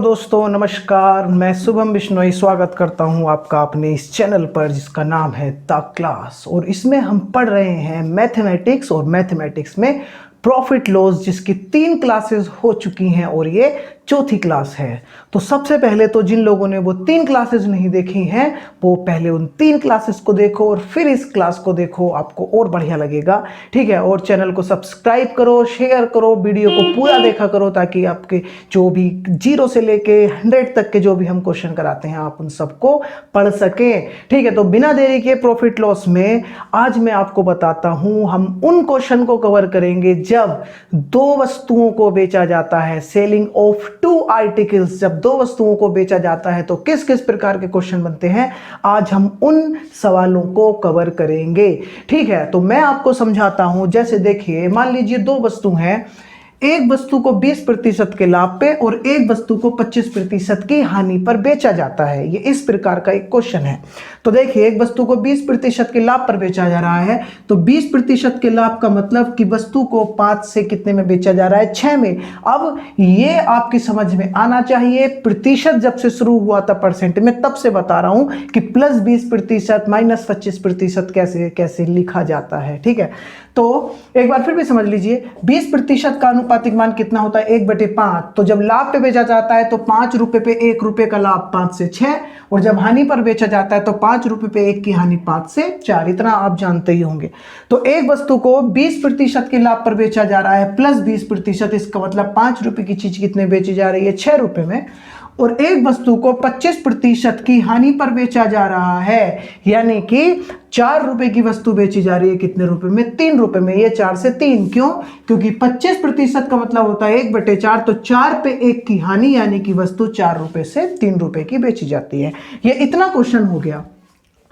दोस्तों नमस्कार, मैं शुभम बिश्नोई स्वागत करता हूं आपका अपने इस चैनल पर जिसका नाम है द क्लास। और इसमें हम पढ़ रहे हैं मैथमेटिक्स और मैथमेटिक्स में प्रॉफिट लॉस, जिसकी 3 क्लासेस हो चुकी हैं और ये चौथी क्लास है। तो सबसे पहले तो जिन लोगों ने वो 3 क्लासेस नहीं देखी हैं वो पहले उन 3 क्लासेस को देखो और फिर इस क्लास को देखो, आपको और बढ़िया लगेगा। ठीक है, और चैनल को सब्सक्राइब करो, शेयर करो, वीडियो को पूरा देखा करो ताकि आपके जो भी 0 से लेके 100 तक के जो भी हम क्वेश्चन कराते हैं आप उन सबको पढ़ सकें। ठीक है, तो बिना देरी के प्रॉफिट लॉस में आज मैं आपको बताता हूं, हम उन क्वेश्चन को कवर करेंगे जब 2 वस्तुओं को बेचा जाता है, सेलिंग ऑफ 2 आर्टिकल्स। जब 2 वस्तुओं को बेचा जाता है तो किस किस प्रकार के क्वेश्चन बनते हैं, आज हम उन सवालों को कवर करेंगे। ठीक है, तो मैं आपको समझाता हूं। जैसे देखिए, मान लीजिए 2 वस्तु हैं, एक वस्तु को 20% के लाभ पे और एक वस्तु को 25% की हानि पर बेचा जाता है। ये इस प्रकार का एक क्वेश्चन है। तो देखिए, एक वस्तु को 20% के लाभ पर बेचा जा रहा है, तो 20% के लाभ का मतलब कि वस्तु को 5 से कितने में बेचा जा रहा है, 6 में। अब ये आपकी समझ में आना चाहिए, प्रतिशत जब से शुरू हुआ था परसेंट में, तब से बता रहा हूं कि +20% -25% कैसे कैसे लिखा जाता है। ठीक है, तो एक बार फिर भी समझ लीजिए, 20% का अनुपातिक मान कितना होता है, 1/5। तो जब लाभ पे बेचा जाता है तो 5 रुपए पे 1 रुपए का लाभ 5 से 6, और जब हानि पर बेचा जाता है तो 5 रुपए पे 1 की हानि 5 से 4। इतना आप जानते ही होंगे। तो एक वस्तु को 20% के लाभ पर बेचा जा रहा है +20%, इसका मतलब 5 रुपए की चीज कितने बेची जा रही है, 6 रुपए में। और एक वस्तु को 25% की हानि पर बेचा जा रहा है, यानी कि 4 रुपए की वस्तु बेची जा रही है कितने रुपए में, 3 रुपए में। ये 4 से 3 क्यों, क्योंकि 25% का मतलब होता है 1/4, तो 4 पे 1 की हानि, यानी कि वस्तु 4 रुपए से 3 रुपए की बेची जाती है। ये इतना क्वेश्चन हो गया।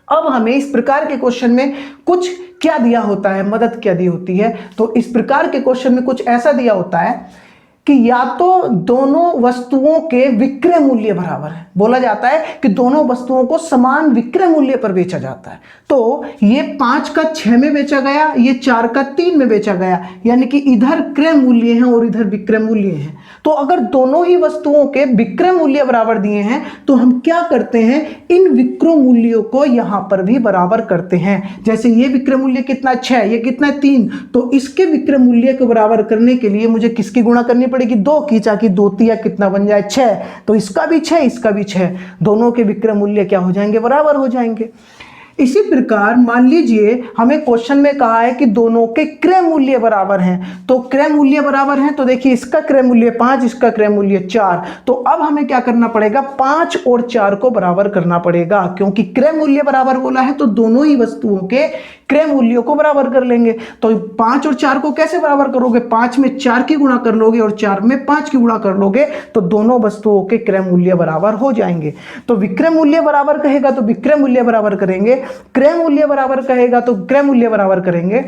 अब हमें इस प्रकार के क्वेश्चन में कुछ क्या दिया होता है, मदद क्या दी होती है, तो इस प्रकार के क्वेश्चन में कुछ ऐसा दिया होता है कि या तो दोनों वस्तुओं के विक्रय मूल्य बराबर है। बोला जाता है कि दोनों वस्तुओं को समान विक्रय मूल्य पर बेचा जाता है। तो ये 5 का 6 में बेचा गया, ये 4 का 3 में बेचा गया, यानी कि इधर क्रय मूल्य है और इधर विक्रय मूल्य है। तो अगर दोनों ही वस्तुओं के विक्रय मूल्य बराबर दिए हैं तो हम क्या करते हैं, इन विक्रय मूल्यों को यहां पर भी बराबर करते हैं। जैसे ये विक्रय मूल्य कितना 6, ये कितना 3, तो इसके विक्रय मूल्य को बराबर करने के लिए मुझे किसकी गुणा करनी पड़ेगी, 2 की, ताकि 2 तिया कितना बन जाए, 6। तो इसका भी 6, इसका भी 6, दोनों के विक्रय मूल्य क्या हो जाएंगे, बराबर हो जाएंगे। इसी प्रकार मान लीजिए हमें क्वेश्चन में कहा है कि दोनों के क्रय मूल्य बराबर हैं। तो क्रय मूल्य बराबर हैं, तो देखिए इसका क्रय मूल्य 5, इसका क्रय मूल्य 4। तो अब हमें क्या करना पड़ेगा, 5 और 4 को बराबर करना पड़ेगा, क्योंकि क्रय मूल्य बराबर बोला है तो दोनों ही वस्तुओं के क्रय मूल्यों को बराबर कर लेंगे। तो 5 और 4 को कैसे बराबर करोगे, 5 में 4 की गुणा कर लोगे और 4 में 5 की गुणा कर लोगे, तो दोनों वस्तुओं के क्रय मूल्य बराबर हो जाएंगे। तो विक्रय मूल्य बराबर कहेगा तो विक्रय मूल्य बराबर करेंगे, क्रय मूल्य बराबर कहेगा तो क्रय मूल्य बराबर करेंगे।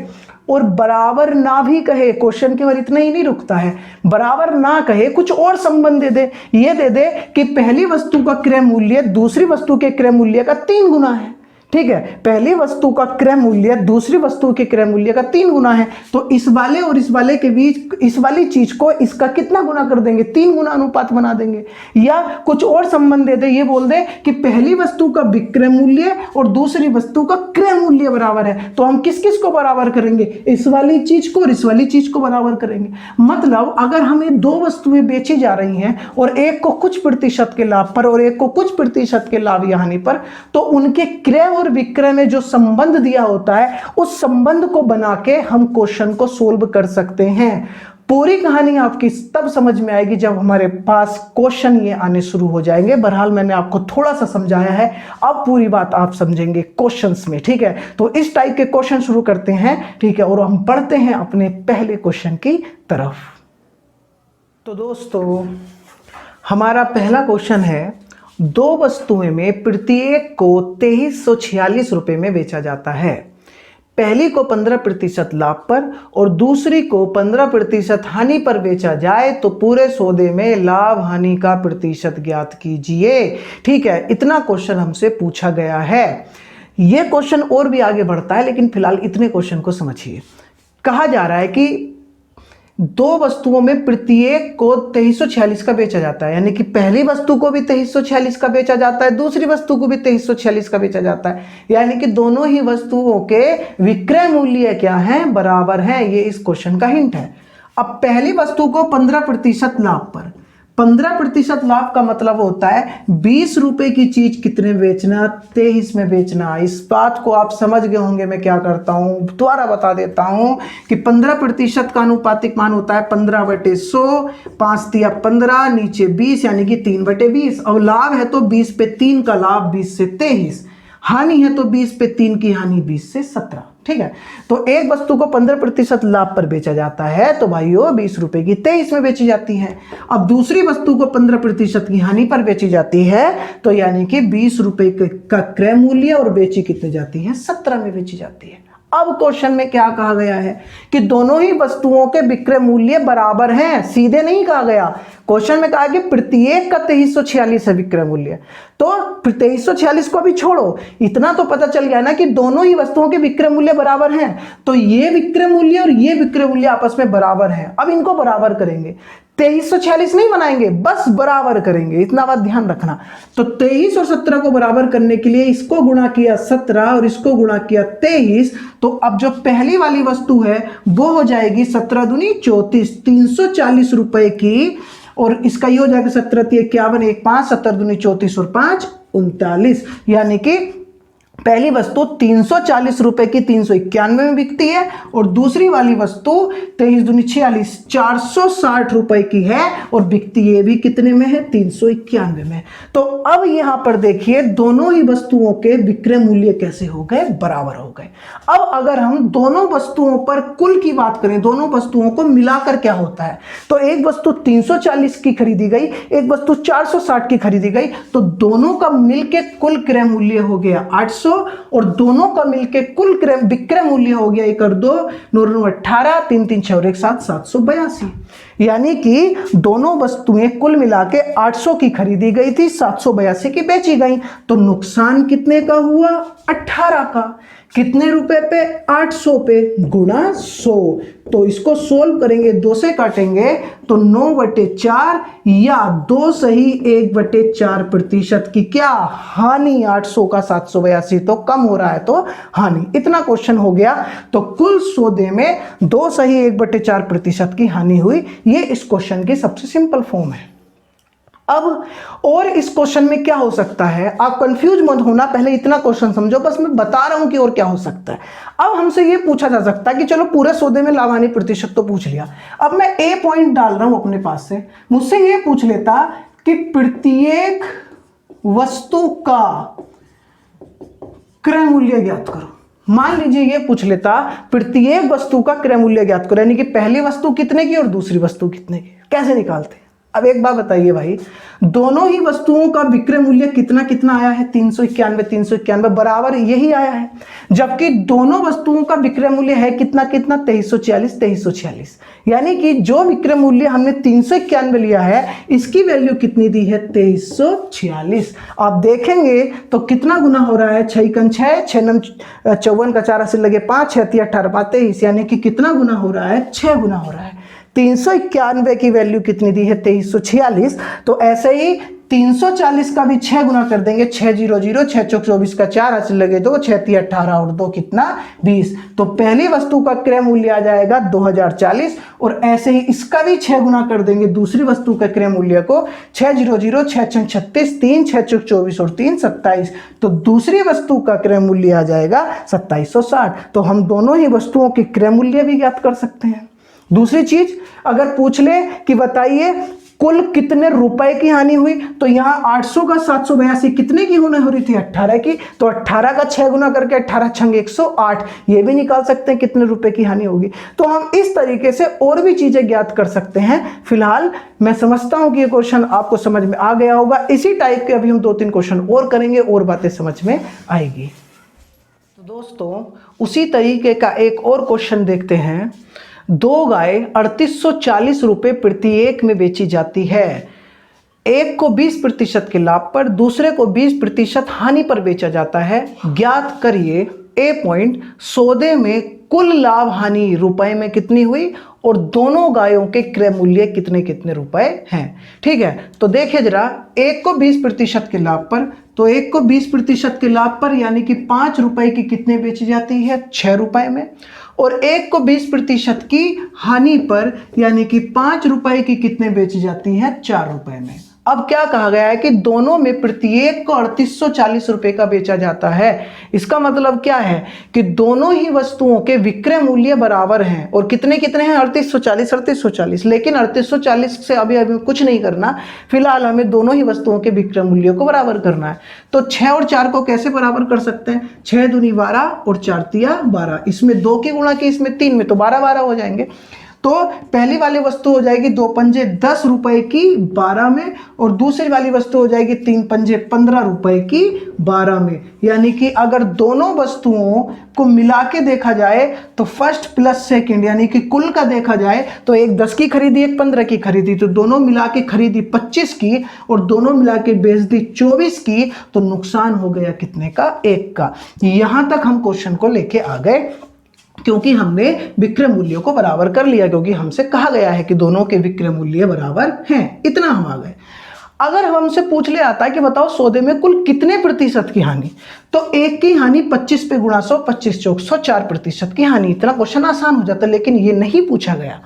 और बराबर ना भी कहे, क्वेश्चन केवल इतना ही नहीं रुकता है, बराबर ना कहे कुछ और संबंध दे दे, ये दे दे कि पहली वस्तु का क्रय मूल्य दूसरी वस्तु के क्रय मूल्य का 3 गुना है। ठीक है, पहली वस्तु का क्रय मूल्य दूसरी वस्तु के क्रय मूल्य का 3 गुना है, तो इस वाले और इस वाले के बीच इस वाली चीज को इसका कितना गुना कर देंगे, 3 गुना अनुपात बना देंगे। या कुछ और संबंध दे दे, ये बोल दे कि पहली वस्तु का विक्रय मूल्य और दूसरी वस्तु का क्रय मूल्य बराबर है, तो हम किस किस को बराबर करेंगे, इस वाली चीज को और इस वाली चीज को बराबर करेंगे। मतलब अगर हमें 2 वस्तुएं बेची जा रही हैं और एक को कुछ प्रतिशत के लाभ पर और एक को कुछ प्रतिशत के लाभ या हानि पर, तो उनके क्रय और विक्रय में जो संबंध दिया होता है उस संबंध को बना के हम क्वेश्चन को सोल्व कर सकते हैं। पूरी कहानी आपकी तब समझ में आएगी जब हमारे पास क्वेश्चन ये आने शुरू हो जाएंगे। बहरहाल मैंने आपको थोड़ा सा समझाया है, अब पूरी बात आप समझेंगे क्वेश्चंस में। ठीक है, तो इस टाइप के क्वेश्चन शुरू करते हैं। ठीक है, और हम बढ़ते हैं अपने पहले क्वेश्चन की तरफ। तो दोस्तों हमारा पहला क्वेश्चन है, 2 वस्तुएं में प्रत्येक को 2346 रुपए में बेचा जाता है। पहली को 15% लाभ पर और दूसरी को 15% हानि पर बेचा जाए तो पूरे सौदे में लाभ हानि का प्रतिशत ज्ञात कीजिए। ठीक है, इतना क्वेश्चन हमसे पूछा गया है। यह क्वेश्चन और भी आगे बढ़ता है, लेकिन फिलहाल इतने क्वेश्चन को समझिए। कहा जा रहा है कि दो वस्तुओं में प्रत्येक को 2346 का बेचा जाता है, यानी कि पहली वस्तु को भी 2346 का बेचा जाता है, दूसरी वस्तु को भी 2346 का बेचा जाता है, यानी कि दोनों ही वस्तुओं के विक्रय मूल्य क्या है, बराबर है। ये इस क्वेश्चन का हिंट है। अब पहली वस्तु को 15% लाभ पर, 15% लाभ का मतलब होता है 20 रुपए की चीज कितने बेचना, 23 में बेचना। इस बात को आप समझ गए होंगे। मैं क्या करता हूं, दोबारा बता देता हूं कि 15% का अनुपातिक मान होता है 15/100, 5 तिया 15, नीचे 20 यानी कि 3/20। अब लाभ है तो 20 पे 3 का लाभ 20 से 23, हानि है तो 20 पे 3 की हानि 20 से 17। ठीक है, तो एक वस्तु को 15% लाभ पर बेचा जाता है तो भाइयों 20 रुपए की 23 में बेची जाती है। अब दूसरी वस्तु को 15% की हानि पर बेची जाती है तो यानी कि 20 रुपए का क्रय मूल्य और बेची कितने जाती है, 17 में बेची जाती है। अब क्वेश्चन में क्या कहा गया है कि दोनों ही वस्तुओं के विक्रय मूल्य बराबर हैं, सीधे नहीं कहा गया। क्वेश्चन में कहा कि प्रत्येक का 2346 है विक्रय मूल्य, तो 2346 को भी छोड़ो, इतना तो पता चल गया ना कि दोनों ही वस्तुओं के विक्रय मूल्य बराबर हैं, तो ये विक्रय मूल्य और ये विक्रय मूल्य आपस में बराबर हैं। अब इनको बराबर करेंगे, 2346 नहीं बनाएंगे, बस बराबर करेंगे, इतना बात ध्यान रखना। तो 23 और 17 को बराबर करने के लिए इसको गुणा किया 17 और इसको गुणा किया 23, तो अब जो पहली वाली वस्तु है वो हो जाएगी 17 दूनी 34, 340 रुपए की, और इसका ये हो जाएगा 17 × 51, 1 5, 17 दूनी 34 और 5 39, यानी कि पहली वस्तु 340 रुपए की 391 में बिकती है और दूसरी वाली वस्तु 23 दूनी 46, 460 रुपए की है और बिकती ये भी कितने में है, 391 में। तो अब यहां पर देखिए दोनों ही वस्तुओं के विक्रय मूल्य कैसे हो गए, बराबर हो गए। अब अगर हम दोनों वस्तुओं पर कुल की बात करें, दोनों वस्तुओं को मिलाकर क्या होता है, तो एक वस्तु 340 की खरीदी गई, एक वस्तु 460 की खरीदी गई, तो दोनों का मिलके कुल क्रय मूल्य हो गया 800 और दोनों का मिलके कुल विक्रय मूल्य हो गया 1 और 2 9 9 18, 3 3 6 और 1 7, 782। यानी कि दोनों वस्तुएं कुल मिला के 800 की खरीदी गई थी, 782 की बेची गई, तो नुकसान कितने का हुआ, 18 का। कितने रुपए पे, 800 पे, गुणा 100। तो इसको सोल्व करेंगे, 2 से काटेंगे तो 9/4 या 2 सही 1/4% की क्या हानि, 800 का 782 तो कम हो रहा है तो हानि। इतना क्वेश्चन हो गया। तो कुल सौदे में 2 सही 1/4% की हानि हुई। ये इस क्वेश्चन की सबसे सिंपल फॉर्म है। अब और इस क्वेश्चन में क्या हो सकता है, आप कंफ्यूज मत होना, पहले इतना क्वेश्चन समझो, बस मैं बता रहा हूं कि और क्या हो सकता है। अब हमसे ये पूछा जा सकता है कि चलो पूरे सौदे में लाभ हानि प्रतिशत तो पूछ लिया, अब मैं ए पॉइंट डाल रहा हूं अपने पास से, मुझसे ये पूछ लेता कि प्रत्येक वस्तु का क्रय मूल्य ज्ञात करो। मान लीजिए ये पूछ लेता प्रत्येक वस्तु का क्रय मूल्य ज्ञात करो, यानी कि पहली वस्तु कितने की और दूसरी वस्तु कितने की, कैसे निकालते। अब एक बात बताइए भाई, दोनों ही वस्तुओं का विक्रय मूल्य कितना कितना आया है, 391 391 बराबर यही आया है, जबकि दोनों वस्तुओं का विक्रय मूल्य है कितना कितना, 2346 2346, यानी कि जो विक्रय मूल्य हमने 391 लिया है इसकी वैल्यू कितनी दी है, 2346। आप देखेंगे तो कितना गुना हो रहा है, 6 × 6, 6 × 54 का 4 लगे 5, 6 × 18 23, यानी कि कितना गुना हो रहा है, 6 गुना हो रहा है। 391 की वैल्यू कितनी दी है, 2346। तो ऐसे ही 340 का भी 6 गुना कर देंगे, 6 0 0, 6 चौक 24 का 4 ऐसे लगे 2, 6 3 18 और 2 कितना 20। तो पहली वस्तु का क्रय मूल्य आ जाएगा 2040 और ऐसे ही इसका भी 6 गुना कर देंगे दूसरी वस्तु के क्रय मूल्य को, 6 0 0, 6 6 36, 3 6 चौक 24 और 3 27। तो दूसरी वस्तु का क्रय मूल्य आ जाएगा 2760। तो हम दोनों ही वस्तुओं के क्रय मूल्य भी ज्ञात कर सकते हैं। दूसरी चीज अगर पूछ ले कि बताइए कुल कितने रुपए की हानि हुई, तो यहां 800 का 782 कितने की होने हो रही थी, 18 की, तो 18 का 6 गुना करके 18 छंग 108, ये भी निकाल सकते हैं कितने रुपए की हानि होगी। तो हम इस तरीके से और भी चीजें ज्ञात कर सकते हैं। फिलहाल मैं समझता हूं कि ये क्वेश्चन आपको समझ में आ गया होगा। इसी टाइप के अभी हम 2-3 क्वेश्चन और करेंगे और बातें समझ में आएगी। तो दोस्तों उसी तरीके का एक और क्वेश्चन देखते हैं। 2 गाय 3840 रुपये प्रति एक में बेची जाती है। एक को 20% के लाभ पर, दूसरे को 20% हानि पर बेचा जाता है। ज्ञात करिए ए पॉइंट, सौदे में कुल लाभ हानि रुपए में कितनी हुई और दोनों गायों के क्रय मूल्य कितने कितने रुपए हैं। ठीक है, तो देखिए जरा, एक को 20% के लाभ पर, तो एक को 20% के लाभ पर यानी कि 5 रुपए की कितने बेची जाती है, 6 रुपए में, और एक को 20% की हानि पर यानी कि 5 रुपए की कितने बेची जाती है, 4 रुपए में। अब क्या कहा गया है कि दोनों में प्रत्येक को 3840 रुपए का बेचा जाता है। इसका मतलब क्या है कि दोनों ही वस्तुओं के विक्रय मूल्य बराबर हैं, और कितने कितने हैं, 3840। लेकिन 3840 से अभी कुछ नहीं करना, फिलहाल हमें दोनों ही वस्तुओं के विक्रय मूल्यों को बराबर करना है। तो 6 और 4 को कैसे बराबर कर सकते हैं, 6 दूनी 12 और 4 तिया 12, इसमें 2 की गुणा की, इसमें 3 में, तो 12 हो जाएंगे। तो पहली वाली वस्तु हो जाएगी 2 पंजे 10 रुपए की 12 में, और दूसरी वाली वस्तु हो जाएगी 3 पंजे 15 रुपए की 12 में। यानी कि अगर दोनों वस्तुओं को मिला के देखा जाए तो फर्स्ट प्लस सेकंड यानी कि कुल का देखा जाए तो एक 10 की खरीदी, एक 15 की खरीदी, तो दोनों मिला के खरीदी 25 की और दोनों मिला के बेच दी 24 की, तो नुकसान हो गया कितने का, 1 का। यहां तक हम क्वेश्चन को लेके आ गए क्योंकि हमने विक्रय मूल्यों को बराबर कर लिया, क्योंकि हमसे कहा गया है कि दोनों के विक्रय मूल्य बराबर हैं, इतना हम आ गए। अगर हमसे पूछ ले आता है कि बताओ सौदे में कुल कितने प्रतिशत की हानि, तो एक की हानि 25 पे गुणा 100, 25 चौक 100, 4% की हानि। इतना क्वेश्चन आसान हो जाता, लेकिन ये नहीं पूछा गया।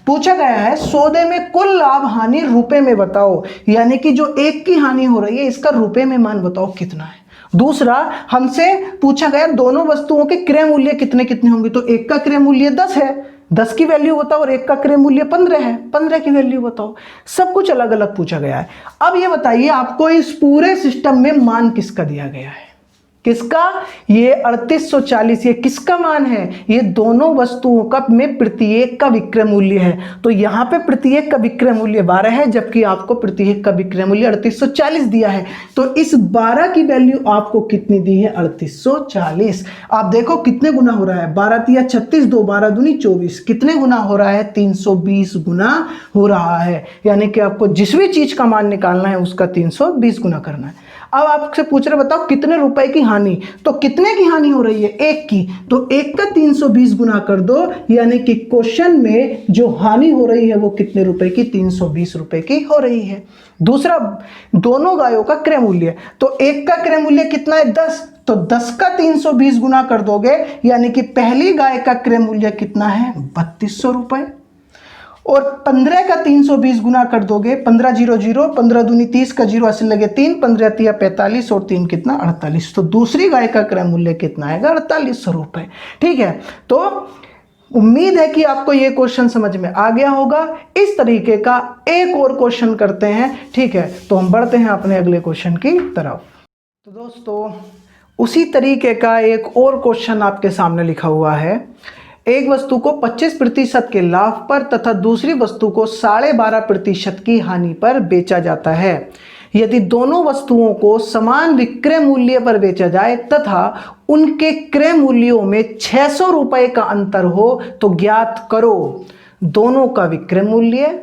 पूछा गया है सौदे में कुल लाभ हानि रुपए में बताओ, यानी कि जो एक की हानि हो रही है इसका रुपए में मान बताओ कितना है। दूसरा हमसे पूछा गया दोनों वस्तुओं के क्रय मूल्य कितने कितने होंगे, तो एक का क्रय मूल्य 10 है, 10 की वैल्यू बताओ, और एक का क्रय मूल्य 15 है, 15 की वैल्यू बताओ। सब कुछ अलग अलग पूछा गया है। अब ये बताइए आपको इस पूरे सिस्टम में मान किसका दिया गया है, किसका, ये 3840, ये किसका मान है, ये दोनों वस्तुओं का में प्रत्येक का विक्रय मूल्य है। तो यहां पे प्रत्येक का विक्रय मूल्य 12 है, जबकि आपको प्रत्येक का विक्रय मूल्य 3840 दिया है। तो इस 12 की वैल्यू आपको कितनी दी है, 3840। आप देखो कितने गुना हो रहा है, 12 तिया 36, 2 12 दूनी 24, कितने गुना हो रहा है, 320 गुना हो रहा है। यानी कि आपको जिस भी चीज का मान निकालना है उसका 320 गुना करना है। अब आपसे पूछ रहे बताओ कितने रुपए की हानि, तो कितने की हानि हो रही है, एक की, तो एक का 320 गुना कर दो, यानी कि क्वेश्चन में जो हानि हो रही है वो कितने रुपए की, 320 रुपए की हो रही है। दूसरा, दोनों गायों का क्रय मूल्य, तो एक का क्रय मूल्य कितना है, 10, तो 10 का 320 गुना कर दोगे, यानी कि पहली गाय का क्रय मूल्य कितना है, 3200 रुपए, और 15 का 320 गुना कर दोगे, 15 0 0, 15 दूनी 30 का 0 ऐसे लगे 3, 15 तिया 45 और 3 कितना, 48। तो दूसरी गाय का क्रय मूल्य कितना आएगा, 4800 रुपए। ठीक है, तो उम्मीद है कि आपको ये क्वेश्चन समझ में आ गया होगा। इस तरीके का एक और क्वेश्चन करते हैं। ठीक है, तो हम बढ़ते हैं अपने अगले क्वेश्चन की तरफ। तो दोस्तों उसी तरीके का एक और क्वेश्चन आपके सामने लिखा हुआ है। एक वस्तु को 25% के लाभ पर तथा दूसरी वस्तु को 12.5% की हानि पर बेचा जाता है। यदि दोनों वस्तुओं को समान विक्रय मूल्य पर बेचा जाए तथा उनके क्रय मूल्यों में 600 रुपए का अंतर हो तो ज्ञात करो दोनों का विक्रय मूल्य,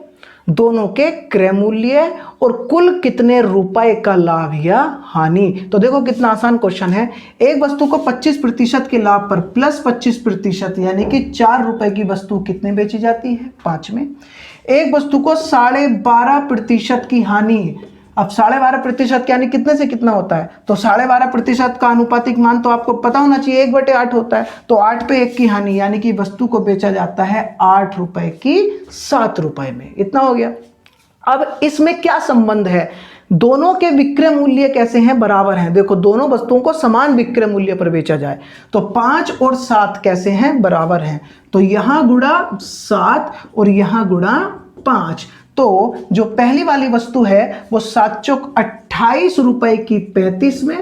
दोनों के क्रय मूल्य और कुल कितने रुपए का लाभ या हानि। तो देखो कितना आसान क्वेश्चन है। एक वस्तु को 25% के लाभ पर प्लस 25% यानी कि 4 रुपए की वस्तु कितने बेची जाती है, 5 में। एक वस्तु को 12.5% की हानि, अब 12.5% यानी कितने से कितना होता है, तो 12.5% का अनुपातिक मान तो आपको पता होना चाहिए, 1/8 होता है। तो 8 पे 1 की हानि यानी कि वस्तु को बेचा जाता है 8 रुपए की 7 रुपए में। इतना हो गया। अब इसमें क्या संबंध है, दोनों के विक्रय मूल्य कैसे हैं, बराबर हैं। देखो दोनों वस्तुओं को समान विक्रय मूल्य पर बेचा जाए तो 5 और 7 कैसे हैं, बराबर हैं। तो यहां गुणा 7 और यहां गुणा 5, तो जो पहली वाली वस्तु है वो 7 चौक 28 रुपए की 35 में,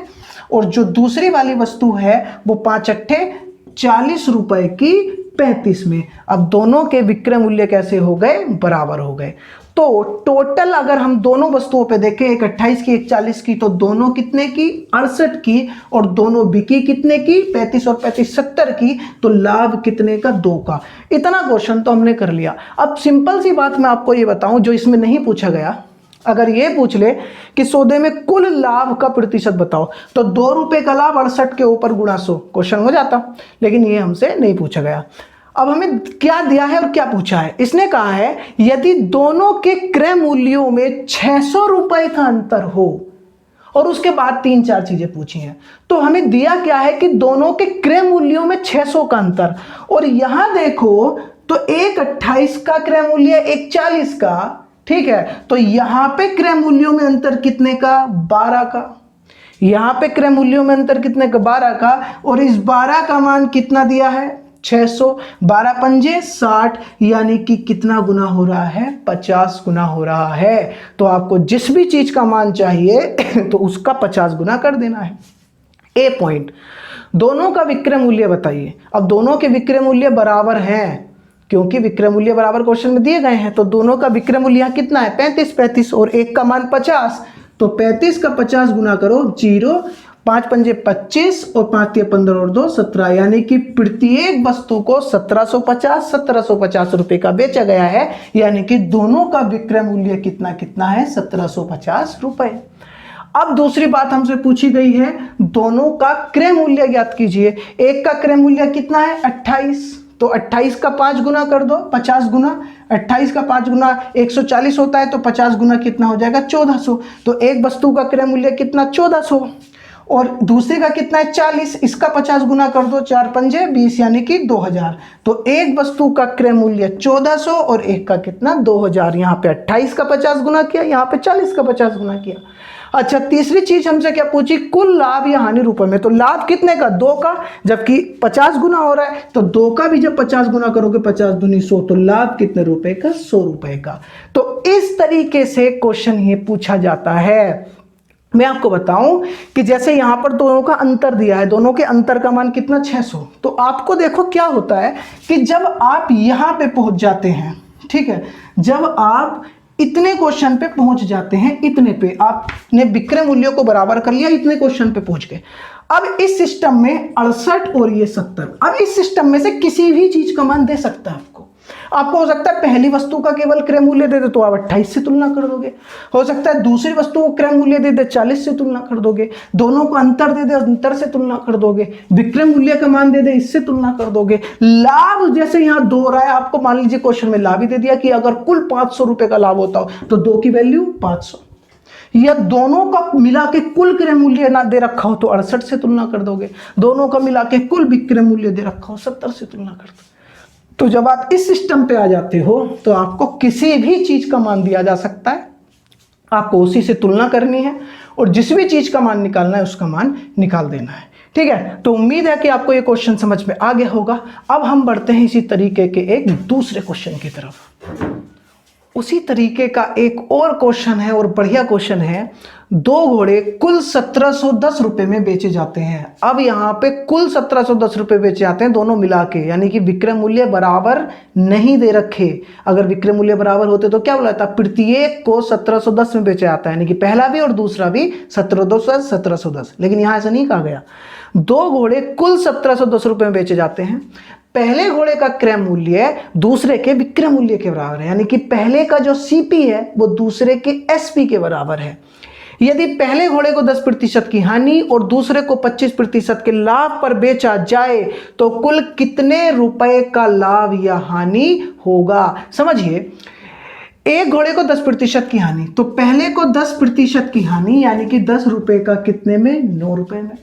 और जो दूसरी वाली वस्तु है वो 5 अट्ठे 40 रुपए की 35 में। अब दोनों के विक्रय मूल्य कैसे हो गए, बराबर हो गए। तो टोटल अगर हम दोनों वस्तुओं पे देखें, एक 28 की एक 40 की, तो दोनों कितने की, 68 की, और दोनों बिकी कितने की, 35 और 35 70 की, तो लाभ कितने का, 2 का। इतना क्वेश्चन तो हमने कर लिया। अब सिंपल सी बात मैं आपको ये बताऊं जो इसमें नहीं पूछा गया, अगर ये पूछ ले कि सौदे में कुल लाभ का प्रतिशत बताओ, तो 2 रुपए का लाभ 68 के ऊपर गुणा 100 क्वेश्चन हो जाता, लेकिन ये हमसे नहीं पूछा गया। अब हमें क्या दिया है और क्या पूछा है, इसने कहा है यदि दोनों के क्रय मूल्यों में 600 रुपए का अंतर हो, और उसके बाद 3-4 चीजें पूछी हैं। तो हमें दिया क्या है कि दोनों के क्रय मूल्यों में 600 का अंतर, और यहां देखो तो एक 28 का क्रय मूल्य, एक 40 का, ठीक है। तो यहां पे क्रय मूल्यों में अंतर कितने का, 12 का। यहां पे क्रय मूल्यों में अंतर कितने का, 12 का, और इस 12 का मान कितना दिया है, 600। 12 पंजे 60, यानी कि कितना गुना हो रहा है, 50 गुना हो रहा है। तो आपको जिस भी चीज का मान चाहिए तो उसका 50 गुना कर देना है। ए पॉइंट, दोनों का विक्रय मूल्य बताइए। अब दोनों के विक्रय मूल्य बराबर हैं, क्योंकि विक्रय मूल्य बराबर क्वेश्चन में दिए गए हैं, तो दोनों का विक्रय मूल्य यहाँ कितना है, 35 और एक का मान 50। तो 35 का 50 गुना करो, 0, 5 पंजे 25 और 5 तिया 15 और 2 17, यानी कि प्रत्येक वस्तु को 1750 रुपए का बेचा गया है, यानी कि दोनों का विक्रय मूल्य कितना है, 1750 रुपए। अब दूसरी बात हमसे पूछी गई है, दोनों का क्रय मूल्य ज्ञात कीजिए। एक का क्रय मूल्य कितना है, 28, तो 28 का 5 गुना कर दो, 50 गुना। 28 का 5 गुना 140 होता है, तो 50 गुना कितना हो जाएगा, 1400। तो एक वस्तु का क्रय मूल्य कितना, 1400, और दूसरे का कितना है, 40। इसका 50 गुना कर दो, 4 पंजे 20, यानी कि 2000। तो एक वस्तु का क्रय मूल्य 1400 और एक का कितना, 2000। यहाँ पे 28 का 50 गुना किया, यहाँ पे 40 का 50 गुना किया। अच्छा, तीसरी चीज हमसे क्या पूछी, कुल लाभ या हानि रुपए में। तो लाभ कितने का, 2 का, जबकि 50 गुना हो रहा है, तो 2 का भी जब 50 गुना करोगे, 50 दूनी 100, तो लाभ कितने रुपए का, 100 रुपए का। तो इस तरीके से क्वेश्चन ये पूछा जाता है। मैं आपको बताऊं कि जैसे यहां पर दोनों का अंतर दिया है, दोनों के अंतर का मान कितना, 600। तो आपको देखो क्या होता है कि जब आप यहां पे पहुंच जाते हैं, ठीक है, जब आप इतने क्वेश्चन पे पहुंच जाते हैं, इतने पे आपने विक्रय मूल्यों को बराबर कर लिया, इतने क्वेश्चन पे पहुंच गए। अब इस सिस्टम में 68 और ये 70, अब इस सिस्टम में से किसी भी चीज का मान दे सकता है आपको हो सकता है पहली वस्तु का केवल क्रय मूल्य दे दे तो आप 28 से तुलना कर दोगे, हो सकता है दूसरी वस्तु को क्रय मूल्य दे दे 40 से तुलना कर दोगे, दोनों को अंतर दे दे अंतर से तुलना कर दोगे, विक्रय मूल्य का मान दे दे इससे तुलना कर दोगे। लाभ जैसे यहाँ 2 रहा है, आपको मान लीजिए क्वेश्चन में लाभ ही दे दिया कि अगर कुल 500 रुपए का लाभ होता हो तो 2 की वैल्यू 500, या दोनों का मिला के कुल क्रय मूल्य ना दे रखा हो तो 68 से तुलना कर दोगे, दोनों का मिला के कुल विक्रय मूल्य दे रखा हो 70 से तुलना कर दो। तो जब आप इस सिस्टम पे आ जाते हो तो आपको किसी भी चीज का मान दिया जा सकता है, आपको उसी से तुलना करनी है और जिस भी चीज का मान निकालना है उसका मान निकाल देना है। ठीक है, तो उम्मीद है कि आपको ये क्वेश्चन समझ में आ गया होगा। अब हम बढ़ते हैं इसी तरीके के एक दूसरे क्वेश्चन की तरफ। उसी तरीके का एक और क्वेश्चन है और बढ़िया क्वेश्चन है। 2 घोड़े कुल 1710 रुपए में बेचे जाते हैं। अब यहाँ पे कुल 1710 रुपए बेचे जाते हैं दोनों मिला के, यानी कि विक्रय मूल्य बराबर नहीं दे रखे। अगर विक्रय मूल्य बराबर होते तो क्या बोला था, प्रत्येक को 1710 में बेचा जाता है, यानी कि पहला भी और दूसरा भी 1710, लेकिन यहाँ ऐसा नहीं कहा गया। 2 घोड़े कुल 1710 रुपए में बेचे जाते हैं। पहले घोड़े का क्रय मूल्य दूसरे के विक्रय मूल्य के बराबर है, यानी कि पहले का जो सीपी है वो दूसरे के एसपी के बराबर है। यदि पहले घोड़े को 10% की हानि और दूसरे को 25% के लाभ पर बेचा जाए तो कुल कितने रुपए का लाभ या हानि होगा। समझिए, एक घोड़े को 10% की हानि, तो पहले को 10% की हानि यानी कि 10 रुपए का कितने में, 9 रुपए में।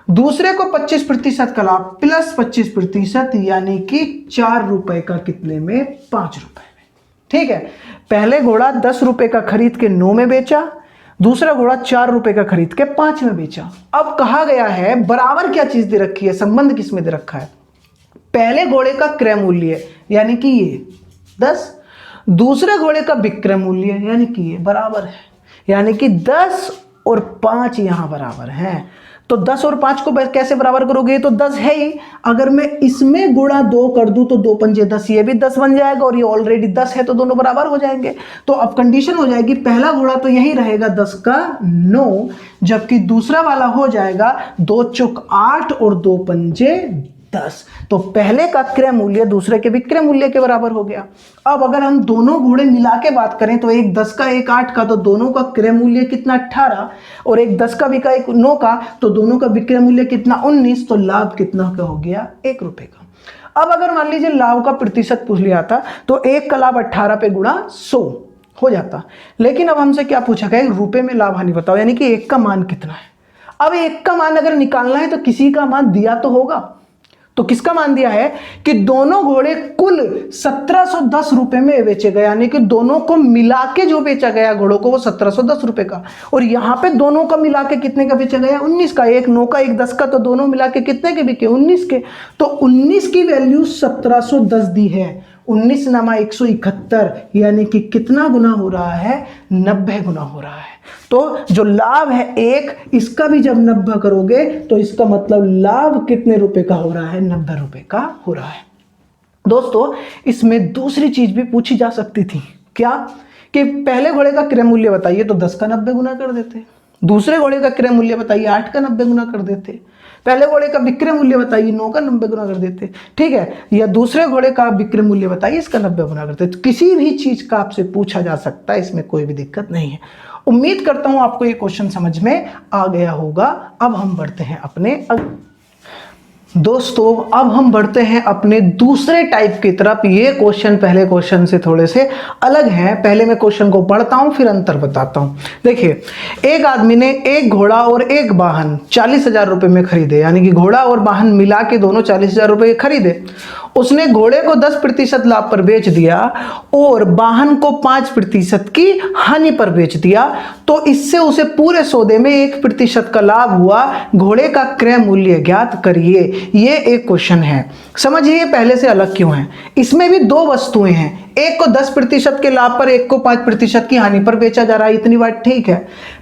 दूसरे को 25% का लाभ प्लस 25% यानी कि 4 रुपए का कितने में, 5 रुपए में। ठीक है, पहले घोड़ा 10 रुपए का खरीद के 9 में बेचा, दूसरा घोड़ा 4 रुपए का खरीद के 5 में बेचा। अब कहा गया है बराबर क्या चीज दे रखी है, संबंध किसमें दे रखा है, पहले घोड़े का क्रय मूल्य यानी कि ये 10, दूसरे घोड़े का विक्रय मूल्य यानी कि ये बराबर है, यानी कि 10 और 5 यहां बराबर हैं। तो 10 और 5 को कैसे बराबर करोगे, तो 10 है ही, अगर मैं इसमें गुणा 2 कर दूं तो 2 पंजे 10, ये भी 10 बन जाएगा और ये ऑलरेडी 10 है तो दोनों बराबर हो जाएंगे। तो अब कंडीशन हो जाएगी, पहला घोड़ा तो यही रहेगा 10 का 9, जबकि दूसरा वाला हो जाएगा 2 चौक 8 और 2 पंजे 10। तो पहले का क्रय मूल्य दूसरे के विक्रय मूल्य के बराबर हो गया। अब अगर हम दोनों घोड़े मिला के बात करें तो एक 10 का एक 8 का, तो दोनों का क्रय मूल्य कितना 18, और एक 10 का भी का एक 9 का, तो दोनों का विक्रय मूल्य कितना 19। तो लाभ कितना का हो गया 1 रुपए का। अब अगर मान लीजिए लाभ का प्रतिशत पूछ लिया था तो 1 का लाभ 18 पे गुणा 100 हो जाता। लेकिन अब हमसे क्या पूछा गया, रुपए में लाभ हानि बताओ, यानी कि 1 का मान कितना है। अब 1 का मान अगर निकालना है तो किसी का मान दिया तो होगा। तो किसका मान दिया है कि दोनों घोड़े कुल 1710 रुपए में बेचे गए, यानी कि दोनों को मिला के जो बेचा गया घोड़ों को वो 1710 रुपए का। और यहां पे दोनों का मिला के कितने का बेचा गया 19 का, एक 9 का एक 10 का, तो दोनों मिला के कितने के बिके 19 के। तो 19 की वैल्यू 1710 दी है। 19 नामा 171, यानी कि कितना गुना हो रहा है 90 गुना हो रहा है। तो जो लाभ है 1, इसका भी जब 90 करोगे तो इसका मतलब लाभ कितने रुपए का हो रहा है 90 रुपए का हो रहा है। दोस्तों इसमें दूसरी चीज भी पूछी जा सकती थी, क्या कि पहले घोड़े का क्रय मूल्य बताइए तो 10 का 90 गुना कर देते, दूसरे घोड़े का क्रय मूल्य बताइए 8 का 90 गुना कर देते, पहले घोड़े का विक्रय मूल्य बताइए 9 का 90 गुना कर देते, ठीक है, या दूसरे घोड़े का विक्रय मूल्य बताइए इसका 90 गुना करते। तो किसी भी चीज का आपसे पूछा जा सकता है, इसमें कोई भी दिक्कत नहीं है। उम्मीद करता हूं आपको ये क्वेश्चन समझ में आ गया होगा। अब हम बढ़ते हैं दोस्तों अब हम बढ़ते हैं अपने दूसरे टाइप की तरफ। ये क्वेश्चन पहले क्वेश्चन से थोड़े से अलग हैं। पहले मैं क्वेश्चन को पढ़ता हूं फिर अंतर बताता हूं। देखिए, एक आदमी ने एक घोड़ा और एक वाहन 40,000 रुपए में खरीदे, यानी कि घोड़ा और वाहन मिला के दोनों 40,000 रुपए खरीदे। उसने घोड़े को 10% लाभ पर बेच दिया और वाहन को 5% की हानि पर बेच दिया, तो इससे उसे पूरे सौदे में 1% का लाभ हुआ। घोड़े का क्रय मूल्य ज्ञात करिए। ये एक क्वेश्चन है, समझिए पहले से अलग क्यों है। इसमें भी दो वस्तुएं हैं, एक को 10% के लाभ पर, एक को 5% की हानि पर बेचा जा रहा है। इतनी बात ठीक है।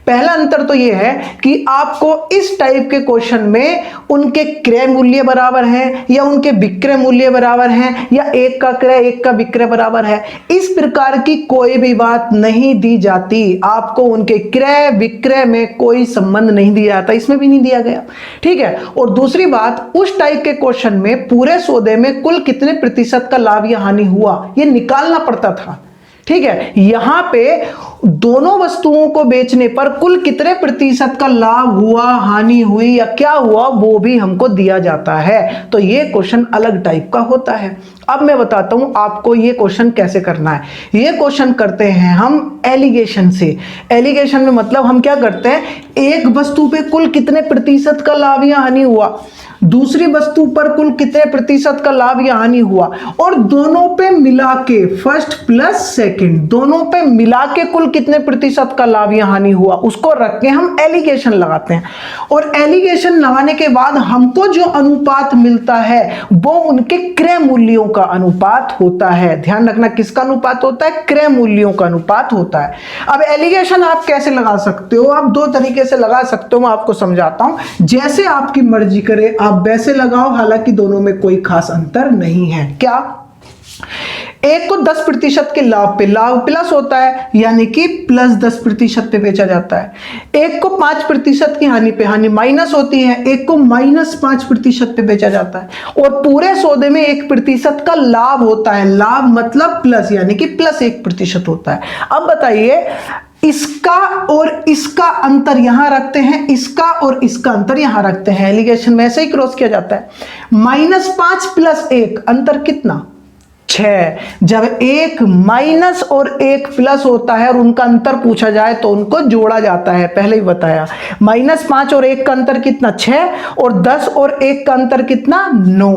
पहला अंतर तो यह है कि आपको इस टाइप के क्वेश्चन में उनके क्रय मूल्य बराबर हैं या उनके विक्रय मूल्य बराबर हैं या एक का क्रय एक का विक्रय बराबर है, इस प्रकार की कोई भी बात नहीं दी जाती। आपको उनके क्रय विक्रय में कोई संबंध नहीं दिया जाता, इसमें भी नहीं दिया गया, ठीक है। और दूसरी बात, उस टाइप के क्वेश्चन में पूरे सौदे में कुल कितने प्रतिशत का लाभ या हानि हुआ यह निकालना पड़ता था, ठीक है। यहां पे दोनों वस्तुओं को बेचने पर कुल कितने प्रतिशत का लाभ हुआ, हानि हुई या क्या हुआ, वो भी हमको दिया जाता है। तो ये क्वेश्चन अलग टाइप का होता है। अब मैं बताता हूं आपको ये क्वेश्चन कैसे करना है। ये क्वेश्चन करते हैं हम एलिगेशन से। एलिगेशन में मतलब हम क्या करते हैं, एक वस्तु पे कुल कितने प्रतिशत का लाभ या हानि हुआ, दूसरी वस्तु पर कुल कितने प्रतिशत का लाभ या हानि हुआ, और दोनों पे मिला के फर्स्ट प्लस सेकंड, दोनों पे मिला के कुल कितने प्रतिशत का लाभ या हानि हुआ, उसको रख के हम एलिगेशन लगाते हैं। और एलिगेशन लगाने के बाद हमको जो अनुपात मिलता है वो उनके क्रय मूल्यों का अनुपात होता है। ध्यान रखना, किसका अनुपात होता है, क्रय मूल्यों का अनुपात होता है। अब एलिगेशन आप कैसे लगा सकते हो, आप दो तरीके से लगा सकते हो, मैं आपको समझाता हूं। जैसे आपकी मर्जी करे आप वैसे लगाओ, हालांकि दोनों में कोई खास अंतर नहीं है। क्या, एक को 10% के लाभ पे लाभ प्लस होता है, यानी कि प्लस 10% पे बेचा जाता है। एक को 5% की हानि पे हानि माइनस होती है, एक को -5% पे बेचा जाता है। और पूरे सौदे में 1% का लाभ होता है। लाभ मतलब प्लस, यानी कि +1% होता है। अब बताइए, इसका और इसका अंतर यहां रखते हैं, इसका और इसका अंतर यहां रखते हैं। एलिगेशन में ऐसे ही क्रॉस किया जाता है। -5 + 1 अंतर कितना, 6। जब एक माइनस और एक प्लस होता है और उनका अंतर पूछा जाए तो उनको जोड़ा जाता है, पहले ही बताया। -5 और 1 का अंतर कितना, 6, और 10 और 1 का अंतर कितना, 9।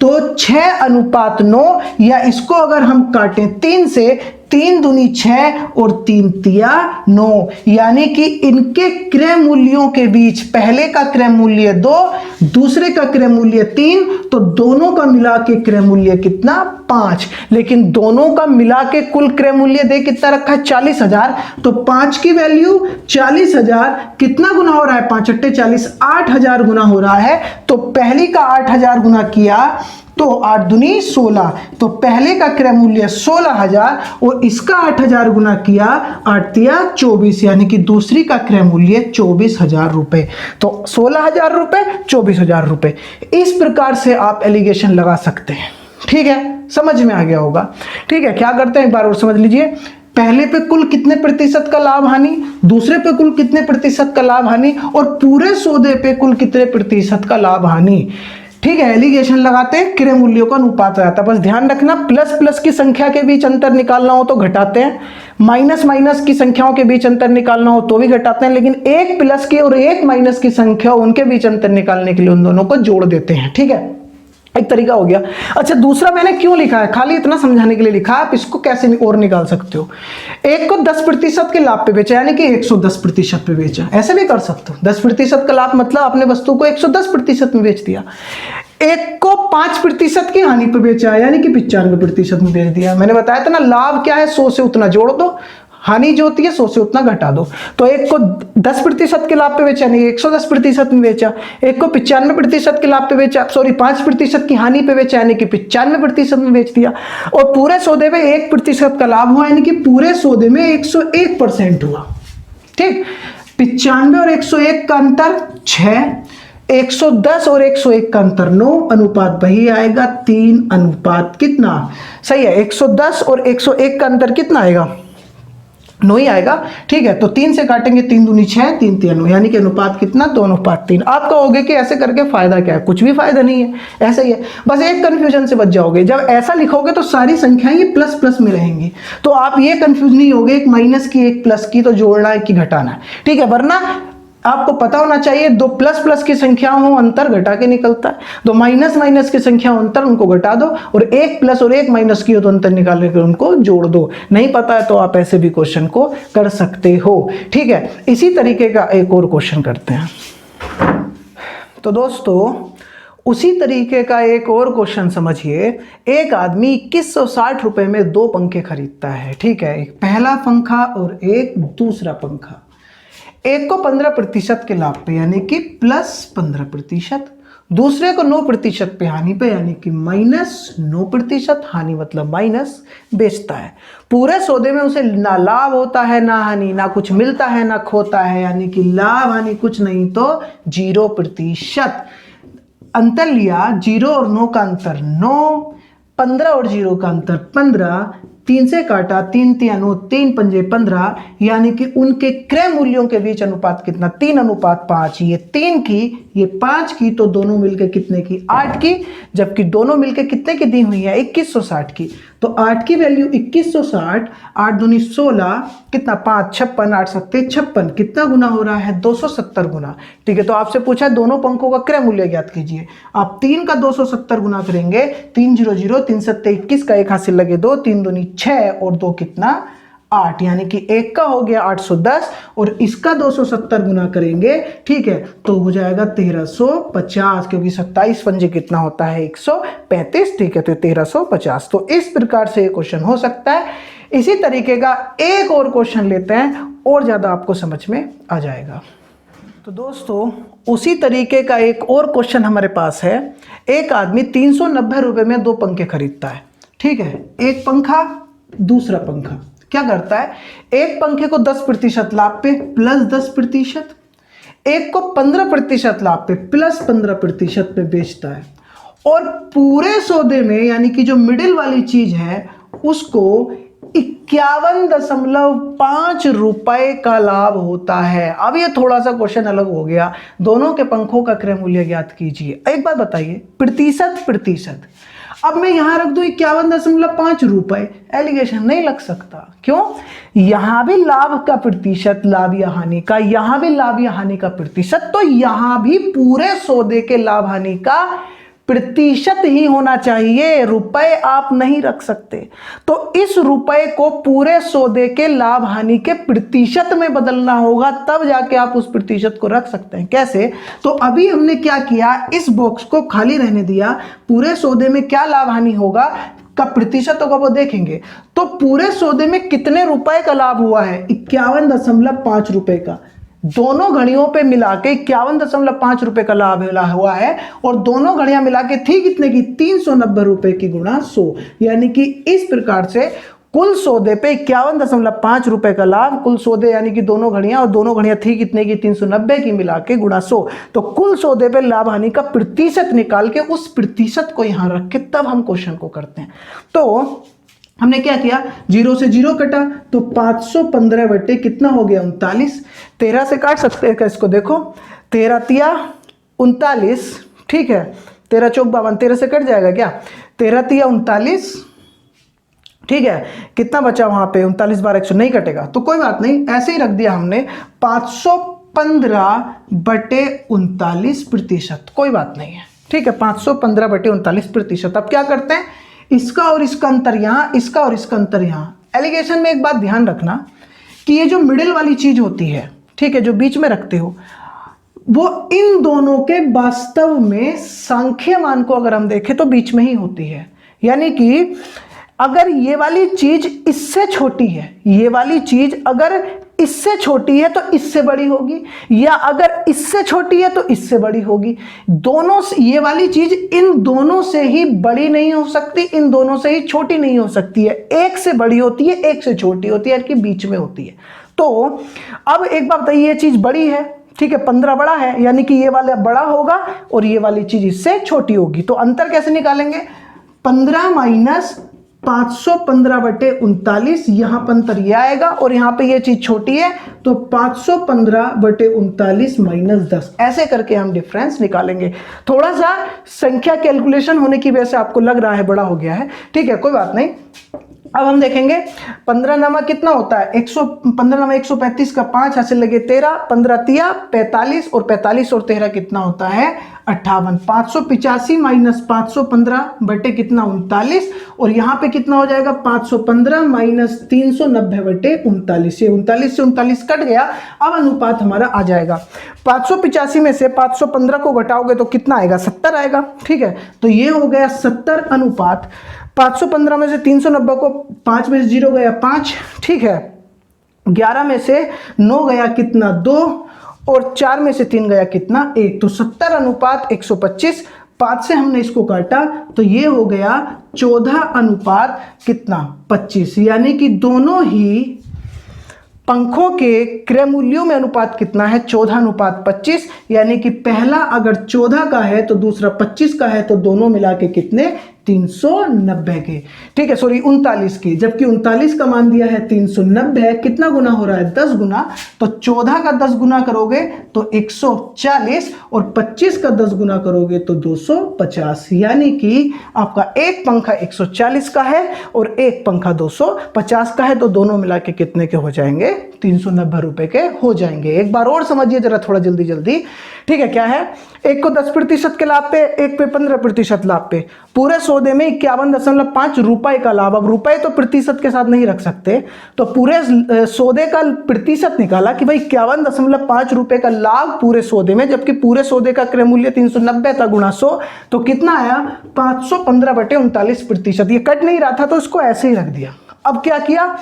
तो 6:9, या इसको अगर हम काटें 3 से, 3 दूनी 6 और 3 तिया 9, यानी कि इनके क्रय मूल्यों के बीच पहले का क्रय मूल्य 2, दूसरे का क्रय मूल्य 3, तो दोनों का मिला के क्रय मूल्य कितना, 5। लेकिन दोनों का मिला के कुल क्रय मूल्य दे कितना रखा है, 40,000। तो 5 की वैल्यू 40,000 कितना गुना हो रहा है, 5 × 8 = 40, 8,000 गुना हो रहा है। तो पहली का 8,000 गुना किया तो 8 दूनी 16, तो पहले का क्रय मूल्य 16,000 और इसका 8,000 गुना किया 8 तिया 24, यानी कि दूसरी का क्रय मूल्य 24,000 रुपए। तो 16,000 रुपए 24,000 रुपए, इस प्रकार से आप एलिगेशन लगा सकते हैं। ठीक है, समझ में आ गया होगा। ठीक है, क्या करते हैं एक बार और समझ लीजिए। पहले पे कुल कितने प्रतिशत का लाभ हानि, दूसरे पे कुल कितने प्रतिशत का लाभ हानि, और पूरे सौदे पे कुल कितने प्रतिशत का लाभ हानि। ठीक है, एलिगेशन लगाते हैं, क्रय मूल्यों का अनुपात आता है। बस ध्यान रखना, प्लस प्लस की संख्या के बीच अंतर निकालना हो तो घटाते हैं, माइनस माइनस की संख्याओं के बीच अंतर निकालना हो तो भी घटाते हैं, लेकिन एक प्लस की और एक माइनस की संख्या उनके बीच अंतर निकालने के लिए उन दोनों को जोड़ देते हैं। ठीक है, एक तरीका हो गया। अच्छा, दूसरा मैंने क्यों लिखा है, खाली इतना समझाने के लिए लिखा है, आप इसको कैसे और निकाल सकते हो। एक को 10% के लाभ पे बेचा, यानी कि 110% पे बेचा, ऐसे भी कर सकते हो। 10% का लाभ मतलब आपने वस्तु को 110% में बेच दिया। एक को 5% की हानि पे बेचा, यानी कि 95% में बेच दिया। मैंने बताया था ना, लाभ क्या है, 100 से उतना जोड़ दो, हानि जो होती है 100 से उतना घटा दो। तो एक को 10% के लाभ पे बेचा, नहीं 110% में बेचा। एक को 95% के लाभ पे बेचा, सॉरी 5% की हानि पे बेचा, यानी कि 95% में बेच दिया। और पूरे सौदे में 1% का लाभ हुआ, यानी कि पूरे सौदे में 101% हुआ। ठीक, 95 और 101 का अंतर 6, 110 और 101 का अंतर 9, अनुपात वही आएगा 3 अनुपात कितना, सही है। 110 और 101 का अंतर कितना आएगा, 9 ही आएगा। ठीक है, तो 3 से काटेंगे, 3 दूनी 6, 3 तिया 9, यानी कि अनुपात कितना, 2 अनुपात 3। आप कहोगे कि ऐसे करके फायदा क्या है, कुछ भी फायदा नहीं है, ऐसा ही है। बस एक कंफ्यूजन से बच जाओगे, जब ऐसा लिखोगे तो सारी संख्याएं ये प्लस प्लस में रहेंगी, तो आप ये कंफ्यूज नहीं होगे एक माइनस की एक प्लस की, तो जोड़ना है कि घटाना है। ठीक है, वरना आपको पता होना चाहिए, दो प्लस प्लस की संख्या हो अंतर घटा के निकलता है, दो माइनस माइनस की संख्या हो अंतर उनको घटा दो, और एक प्लस और एक माइनस की हो तो अंतर निकालने के उनको जोड़ दो। नहीं पता है तो आप ऐसे भी क्वेश्चन को कर सकते हो। ठीक है, इसी तरीके का एक और क्वेश्चन करते हैं। तो दोस्तों, उसी तरीके का एक और क्वेश्चन समझिए। एक आदमी 2160 रुपए में 2 पंखे खरीदता है। ठीक है, एक पहला पंखा और एक दूसरा पंखा। एक को 15% के लाभ पे, यानी कि +15%, दूसरे को 9% पे हानि पे, यानी कि -9%, हानि मतलब माइनस, बेचता है। पूरे सौदे में उसे ना लाभ होता है ना हानि, ना कुछ मिलता है ना खोता है, यानी कि लाभ हानि कुछ नहीं तो 0%। अंतर लिया, 0 और 9 का अंतर 9, 15 और 0 का अंतर 15, 3 से काटा, 3 तिया 9, 3 पंजे 15, यानी कि उनके क्रय मूल्यों के बीच अनुपात कितना, 3 अनुपात 5। ये 3 की, ये 5 की, तो दोनों मिलकर कितने की, 8 की, जबकि दोनों मिलकर कितने की दी हुई है, 2160 की। तो 8 की वैल्यू 2160, 8 दूनी 16, कितना 5, 56, 8 सत्ते 56, कितना गुना हो रहा है, 270 गुना। ठीक है, तो आपसे पूछा है दोनों पंखों का क्रय मूल्य ज्ञात कीजिए। आप 3 का 270 गुना करेंगे, 3 0 0, 3 सत्ते 21 का एक हासिल लगे 2, 3 दूनी 6 और 2 कितना 8, यानी कि एक का हो गया 810 और इसका 270 गुना करेंगे। ठीक है, तो हो जाएगा 1350, क्योंकि 27 पंजे कितना होता है, 135। ठीक है, तो 1350। तो इस प्रकार से ये क्वेश्चन हो सकता है। इसी तरीके का एक और क्वेश्चन लेते हैं, और ज्यादा आपको समझ में आ जाएगा। तो दोस्तों, उसी तरीके का एक और क्वेश्चन हमारे पास है। एक आदमी 390 रुपए में 2 पंखे खरीदता है। ठीक है, एक पंखा दूसरा पंखा। क्या करता है, एक पंखे को 10% लाभ पे +10%, एक को 15% लाभ पे +15% पे बेचता है, और पूरे सौदे में, यानी कि जो मिडिल वाली चीज है, उसको 51.5 रुपए का लाभ होता है। अब ये थोड़ा सा क्वेश्चन अलग हो गया, दोनों के पंखों का क्रय मूल्य ज्ञात कीजिए। एक बात बताइए, प्रतिशत, अब मैं यहां रख दूं 51.5 रुपए, एलिगेशन नहीं लग सकता। क्यों, यहां भी लाभ का प्रतिशत, लाभ या हानि का, यहां भी लाभ या हानि का प्रतिशत, तो यहां भी पूरे सौदे के लाभ हानि का प्रतिशत ही होना चाहिए, रुपए आप नहीं रख सकते। तो इस रुपए को पूरे सौदे के लाभ हानि के प्रतिशत में बदलना होगा, तब जाके आप उस प्रतिशत को रख सकते हैं। कैसे, तो अभी हमने क्या किया, इस बॉक्स को खाली रहने दिया, पूरे सौदे में क्या लाभ हानि होगा का प्रतिशत होगा वो देखेंगे। तो पूरे सौदे में कितने रुपए का लाभ हुआ है, 51.5 रुपए का, दोनों घड़ियों पे मिला के 51.5 रुपए का लाभ हुआ है, और दोनों घड़ियां मिला के थी कितने की, 390 रुपए की गुणा 100, यानी कि इस प्रकार से कुल सौदे पे 51.5 रुपए का लाभ, कुल सौदे यानी कि दोनों घड़ियां, और दोनों घड़ियां थी कितने की, 390 की मिला के गुणा 100। तो कुल सौदे पे लाभ हानि का प्रतिशत निकाल के उस प्रतिशत को यहां रख के तब हम क्वेश्चन को करते हैं। तो हमने क्या किया, 0 से 0 कटा, तो 515 बटे कितना हो गया, 39। 13 से काट सकते हैं क्या इसको, देखो 13 तिया 39, ठीक है, 13 चौक 52, 13 से कट जाएगा क्या, 13 तिया 39, ठीक है, कितना बचा वहां पे, 39 बार 100 नहीं कटेगा, तो कोई बात नहीं, ऐसे ही रख दिया हमने 515 बटे 39 प्रतिशत, कोई बात नहीं है, ठीक है, 515 बटे 39 प्रतिशत। अब क्या करते हैं, इसका और इसका अंतर यहां, इसका और इसका अंतर यहां। एलिगेशन में एक बात ध्यान रखना कि ये जो मिडिल वाली चीज होती है, ठीक है, जो बीच में रखते हो, वो इन दोनों के वास्तव में सांख्य मान को अगर हम देखें तो बीच में ही होती है। यानी कि अगर ये वाली चीज इससे छोटी है, ये वाली चीज अगर इससे छोटी है तो इससे बड़ी होगी, या अगर इससे छोटी है तो इससे बड़ी होगी। दोनों, ये वाली चीज इन दोनों से ही बड़ी नहीं हो सकती, इन दोनों से ही छोटी नहीं हो सकती है, एक से बड़ी होती है, एक से छोटी होती है, यानी कि बीच में होती है। तो अब एक बात बताइए, ये चीज बड़ी है, ठीक है, 15 बड़ा है, यानी कि ये वाला बड़ा होगा और ये वाली चीज इससे छोटी होगी। तो अंतर कैसे निकालेंगे, 15 माइनस 515 बटे 39, यहां पर अंतर ये आएगा, और यहां पे ये चीज छोटी है तो 515 बटे 39 माइनस 10, ऐसे करके हम डिफरेंस निकालेंगे। थोड़ा सा संख्या कैलकुलेशन होने की वजह से आपको लग रहा है बड़ा हो गया है, ठीक है, कोई बात नहीं। अब हम देखेंगे 15 नामा कितना होता है, 15 नामा 135 का 5 हासिल लगे 13, 15 तिया 45, और 45 और 13 कितना होता है, 58। 585 माइनस 515 बटे कितना, 39, और यहां पे कितना हो जाएगा, 515 माइनस 390 बटे 39, ये 39 से 39 कट गया। अब अनुपात हमारा आ जाएगा, 585 में से 515 को घटाओगे तो कितना आएगा, 70 आएगा, ठीक है, तो ये हो गया 70 अनुपात। 515 में से 390 को 5 में से 0 गया 5, ठीक है, 11 में से 9 गया कितना, 2, और 4 में से 3 गया कितना, 1, तो 70 अनुपात 125। 5 से हमने इसको काटा तो ये हो गया 14 अनुपात कितना, 25, यानी कि दोनों ही पंखों के क्रय मूल्यों में अनुपात कितना है, 14 अनुपात 25, यानी कि पहला अगर 14 का है तो दूसरा 25 का है, तो दोनों मिला के कितने, 390 के, ठीक है, सॉरी 39 की, जबकि 39 का मान दिया है 390, कितना गुना हो रहा है, 10 गुना, तो 14 का 10 गुना करोगे तो 140, और 25 का 10 गुना करोगे तो 250, यानी कि आपका एक पंखा 140 का है और एक पंखा 250 का है, तो दोनों मिला के कितने के हो जाएंगे, 390 रुपए के हो जाएंगे। एक बार और समझिए जरा थोड़ा जल्दी जल्दी, ठीक है, क्या है, एक को 10% के लाभ पे, एक पे 15% लाभ पे, पूरे सौदे में 51.5 रुपए का लाभ। अब रुपए तो प्रतिशत के साथ नहीं रख सकते, तो पूरे सौदे का प्रतिशत निकाला कि भाई 51.5 रुपए का लाभ पूरे सौदे में, जबकि पूरे सौदे का क्रय मूल्य 390 था, गुणा 100, तो कितना आया, 515 बटे 39%। ये कट नहीं रहा था तो इसको ऐसे ही रख दिया। अब क्या किया,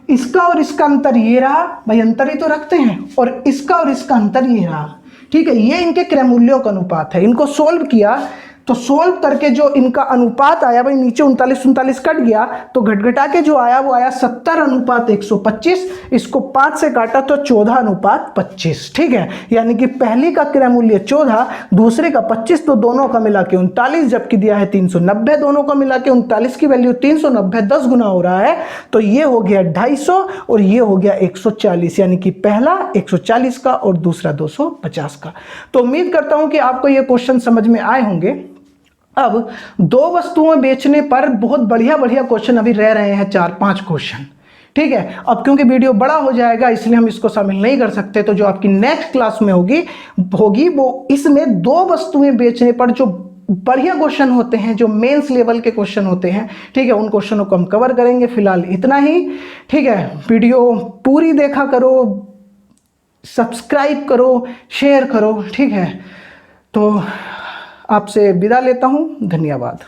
इसका और इसका अंतर ये रहा, भाई अंतर ही तो रखते हैं, और इसका और इसका अंतर ये रहा, ठीक है, ये इनके क्रय मूल्यों का अनुपात है। इनको सोल्व किया तो सोल्व करके जो इनका अनुपात आया, भाई नीचे 39 कट गया, तो घटघटा के जो आया वो आया 70 अनुपात 125। इसको 5 से काटा तो 14 अनुपात 25, ठीक है, यानी कि पहली का क्रय मूल्य 14, दूसरे का 25, तो दोनों का मिला के 39, जबकि दिया है 390, दोनों का मिला के 39 की वैल्यू 390, 10 गुना हो रहा है, तो ये हो गया 250 और ये हो गया 140, यानी कि पहला 140 का और दूसरा 250 का। तो उम्मीद करता हूं कि आपको ये क्वेश्चन समझ में आए होंगे। अब दो वस्तुएं बेचने पर बहुत बढ़िया बढ़िया क्वेश्चन अभी रह रहे हैं, 4-5 क्वेश्चन, ठीक है। अब क्योंकि वीडियो बड़ा हो जाएगा इसलिए हम इसको शामिल नहीं कर सकते, तो जो आपकी नेक्स्ट क्लास में होगी वो इसमें दो वस्तुएं बेचने पर जो बढ़िया क्वेश्चन होते हैं, जो मेंस लेवल के क्वेश्चन होते हैं, ठीक है, उन क्वेश्चनों को हम कवर करेंगे। फिलहाल इतना ही, ठीक है, वीडियो पूरी देखा करो, सब्सक्राइब करो, शेयर करो, ठीक है। तो आपसे विदा लेता हूं, धन्यवाद।